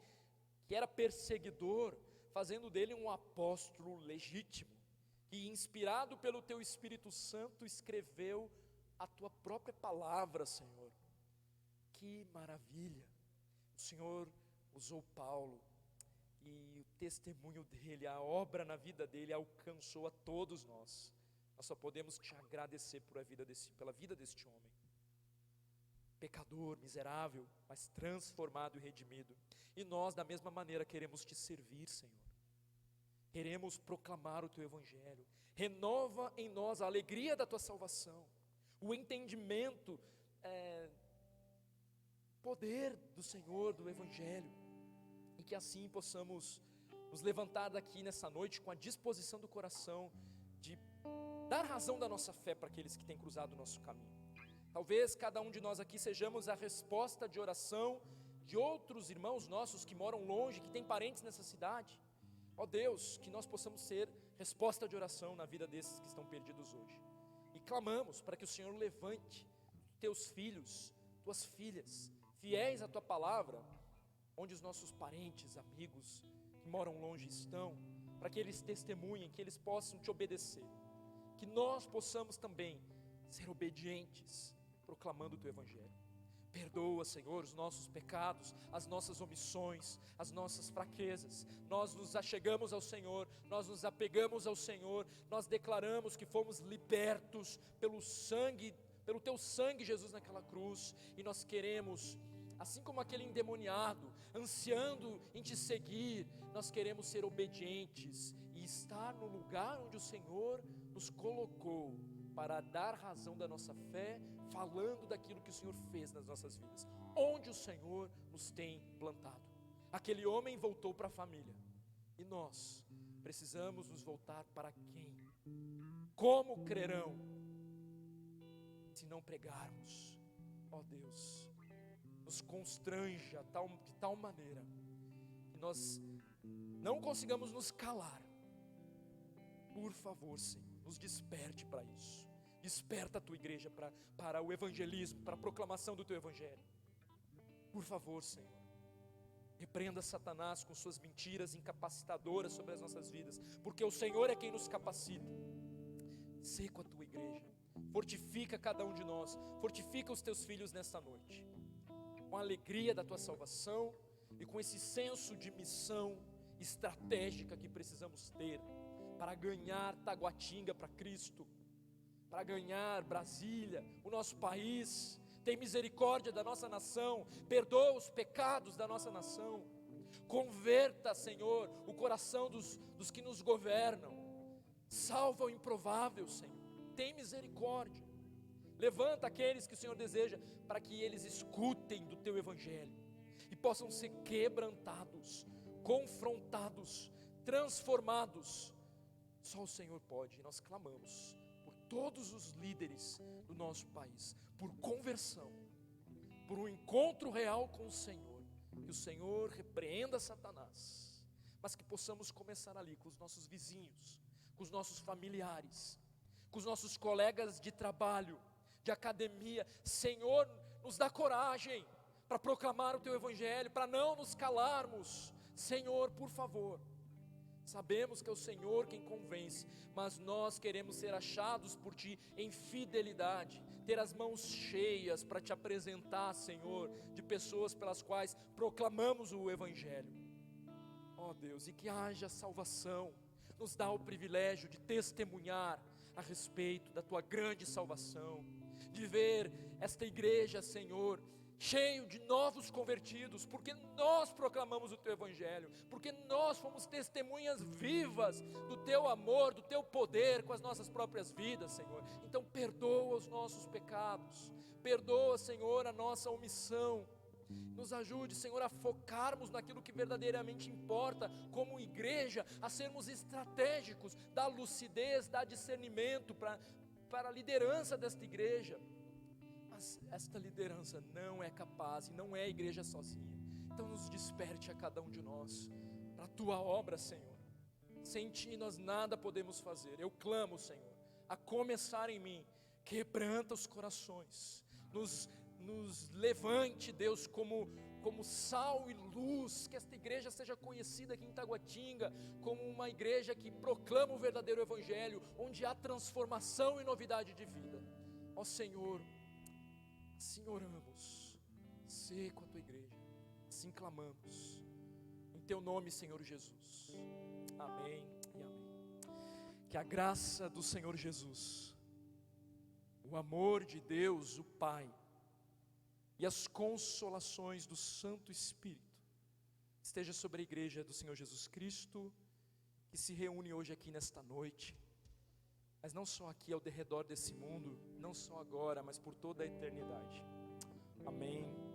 que era perseguidor, fazendo dele um apóstolo legítimo, que inspirado pelo Teu Espírito Santo escreveu a Tua própria palavra, Senhor. Que maravilha! O Senhor usou Paulo e o testemunho dele, a obra na vida dele alcançou a todos nós. Nós só podemos Te agradecer pela vida deste homem. pecador, miserável, mas transformado e redimido. E nós, da mesma maneira, queremos te servir, Senhor. Queremos proclamar o teu evangelho. Renova em nós a alegria da tua salvação, o entendimento, poder do Senhor, do evangelho, e que assim possamos nos levantar daqui nessa noite com a disposição do coração de dar razão da nossa fé para aqueles que têm cruzado o nosso caminho. Talvez cada um de nós aqui sejamos a resposta de oração de outros irmãos nossos que moram longe, que têm parentes nessa cidade. Ó Deus, que nós possamos ser resposta de oração na vida desses que estão perdidos hoje. E clamamos para que o Senhor levante teus filhos, tuas filhas, fiéis à tua palavra, onde os nossos parentes, amigos que moram longe estão, para que eles testemunhem, que eles possam te obedecer. Que nós possamos também ser obedientes, proclamando o teu evangelho. Perdoa, Senhor, os nossos pecados, as nossas omissões, as nossas fraquezas. Nós nos achegamos ao Senhor, nós nos apegamos ao Senhor, nós declaramos que fomos libertos pelo teu sangue, Jesus, naquela cruz, e nós queremos, assim como aquele endemoniado, ansiando em te seguir, nós queremos ser obedientes e estar no lugar onde o Senhor nos colocou, para dar razão da nossa fé, falando daquilo que o Senhor fez nas nossas vidas, onde o Senhor nos tem plantado. Aquele homem voltou para a família, e nós precisamos nos voltar para quem? Como crerão, se não pregarmos? Ó Deus, nos constranja de tal maneira, que nós não consigamos nos calar. Por favor, Senhor, nos desperte para isso. Desperta a tua igreja para o evangelismo, para a proclamação do teu evangelho. Por favor, Senhor, repreenda Satanás com suas mentiras incapacitadoras sobre as nossas vidas, porque o Senhor é quem nos capacita. Sê com a tua igreja, fortifica cada um de nós, fortifica os teus filhos nesta noite, com a alegria da tua salvação e com esse senso de missão estratégica que precisamos ter para ganhar Taguatinga para Cristo, para ganhar Brasília, o nosso país. Tem misericórdia da nossa nação, perdoa os pecados da nossa nação, converta, Senhor, o coração dos que nos governam, salva o improvável, Senhor, tem misericórdia, levanta aqueles que o Senhor deseja, para que eles escutem do teu evangelho, e possam ser quebrantados, confrontados, transformados. Só o Senhor pode, e nós clamamos por todos os líderes do nosso país, por conversão, por um encontro real com o Senhor, que o Senhor repreenda Satanás, mas que possamos começar ali com os nossos vizinhos, com os nossos familiares, com os nossos colegas de trabalho, de academia. Senhor, nos dá coragem para proclamar o teu evangelho, para não nos calarmos. Senhor, por favor, sabemos que é o Senhor quem convence, mas nós queremos ser achados por Ti em fidelidade, ter as mãos cheias para Te apresentar, Senhor, de pessoas pelas quais proclamamos o Evangelho. Ó Deus, e que haja salvação, nos dá o privilégio de testemunhar a respeito da Tua grande salvação, de ver esta igreja, Senhor, cheio de novos convertidos, porque nós proclamamos o teu evangelho, porque nós fomos testemunhas vivas do teu amor, do teu poder com as nossas próprias vidas, Senhor. Então perdoa os nossos pecados, perdoa, Senhor, a nossa omissão, nos ajude, Senhor, a focarmos naquilo que verdadeiramente importa como igreja, a sermos estratégicos, dar lucidez, dar discernimento para a liderança desta igreja. Mas esta liderança não é capaz e não é a igreja sozinha. Então nos desperte a cada um de nós para a tua obra, Senhor. Sem ti nós nada podemos fazer. Eu clamo, Senhor, a começar em mim, quebranta os corações, nos levante, Deus, como sal e luz, que esta igreja seja conhecida aqui em Taguatinga como uma igreja que proclama o verdadeiro evangelho, onde há transformação e novidade de vida. Ó Senhor, assim oramos, sê com a tua igreja, assim clamamos, em teu nome, Senhor Jesus, amém e amém. Que a graça do Senhor Jesus, o amor de Deus, o Pai, e as consolações do Santo Espírito esteja sobre a igreja do Senhor Jesus Cristo, que se reúne hoje aqui nesta noite, mas não só aqui ao derredor desse mundo, não só agora, mas por toda a eternidade. Amém.